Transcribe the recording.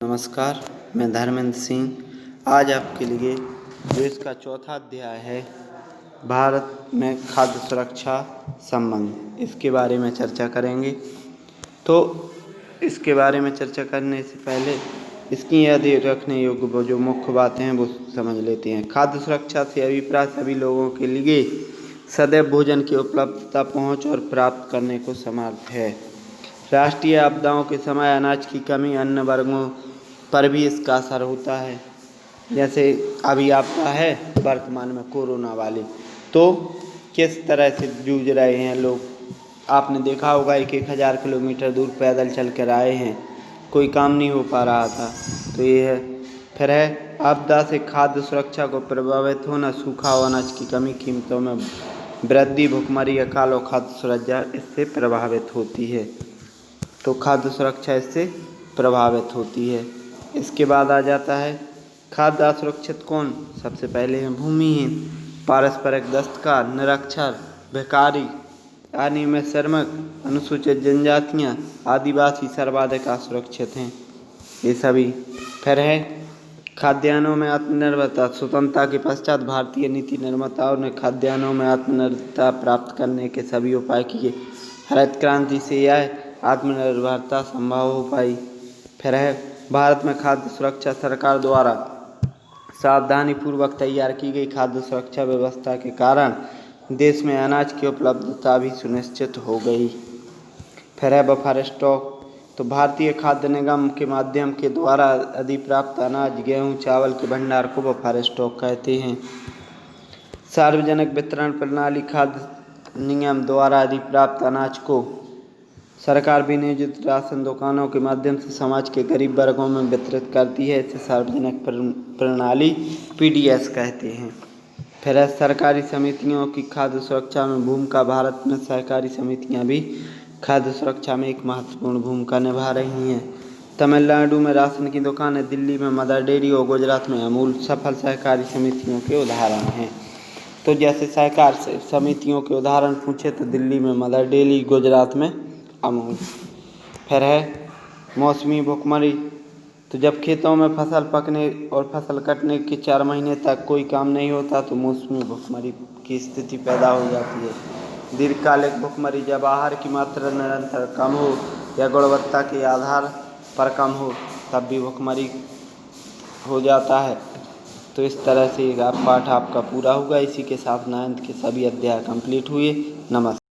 नमस्कार, मैं धर्मेंद्र सिंह। आज आपके लिए जो इसका चौथा अध्याय है, भारत में खाद्य सुरक्षा संबंध, इसके बारे में चर्चा करेंगे। तो इसके बारे में चर्चा करने से पहले इसकी याद रखने योग्य वो जो मुख्य बातें हैं वो समझ लेते हैं। खाद्य सुरक्षा से अभिप्राय सभी लोगों के लिए सदैव भोजन की उपलब्धता, पहुँच और प्राप्त करने को समर्थ है। राष्ट्रीय आपदाओं के समय अनाज की कमी अन्य वर्गों पर भी इसका असर होता है। जैसे अभी आपदा है वर्तमान में कोरोना वाली, तो किस तरह से जूझ रहे हैं लोग। आपने देखा होगा 1,000 किलोमीटर दूर पैदल चल कर आए हैं, कोई काम नहीं हो पा रहा था। तो ये है। फिर है आपदा से खाद्य सुरक्षा को प्रभावित होना, सूखा और अनाज की कमी, कीमतों में वृद्धि, भुखमरी, अकाल और खाद्य सुरक्षा इससे प्रभावित होती है। तो खाद्य सुरक्षा इससे प्रभावित होती है। इसके बाद आ जाता है खाद्य असुरक्षित कौन। सबसे पहले है भूमिहीन, पारस्परिक दस्तकार, निरक्षर, भिखारी, अनियमित श्रमिक, अनुसूचित जनजातियाँ, आदिवासी सर्वाधिक असुरक्षित हैं ये सभी। फिर है खाद्यान्नों में आत्मनिर्भरता। स्वतंत्रता के पश्चात भारतीय नीति निर्माताओं ने खाद्यान्नों में आत्मनिर्भरता प्राप्त करने के सभी उपाय किए। हरित क्रांति से यह आत्मनिर्भरता संभव हो पाई। फिर है भारत में खाद्य सुरक्षा सरकार द्वारा सावधानीपूर्वक तैयार की गई खाद्य सुरक्षा व्यवस्था के कारण देश में अनाज की उपलब्धता भी सुनिश्चित हो गई। फिर है बफर स्टॉक। तो भारतीय खाद्य निगम के माध्यम के द्वारा अधिप्राप्त अनाज, गेहूं, चावल के भंडार को बफर स्टॉक कहते हैं। सार्वजनिक वितरण प्रणाली खाद्य निगम द्वारा अधिप्राप्त अनाज को सरकार विनियोजित राशन दुकानों के माध्यम से समाज के गरीब वर्गों में वितरित करती है। इसे सार्वजनिक प्रणाली PDS कहते हैं। फिर है सरकारी समितियों की खाद्य सुरक्षा में भूमिका। भारत में सहकारी समितियां भी खाद्य सुरक्षा में एक महत्वपूर्ण भूमिका निभा रही हैं। तमिलनाडु में राशन की दुकानें, दिल्ली में मदर डेयरी और गुजरात में अमूल सफल सहकारी समितियों के उदाहरण हैं। तो जैसे सहकार से समितियों के उदाहरण पूछे तो दिल्ली में मदर डेयरी, गुजरात में अमूल। फिर है मौसमी भुखमरी। तो जब खेतों में फसल पकने और फसल कटने के 4 महीने तक कोई काम नहीं होता तो मौसमी भुखमरी की स्थिति पैदा हो जाती है। दीर्घकालिक भुखमरी, जब आहार की मात्रा निरंतर कम हो या गुणवत्ता के आधार पर कम हो तब भी भुखमरी हो जाता है। तो इस तरह से पाठ आपका पूरा होगा। इसी के साथ 9th के सभी अध्याय कंप्लीट हुए। नमस्कार।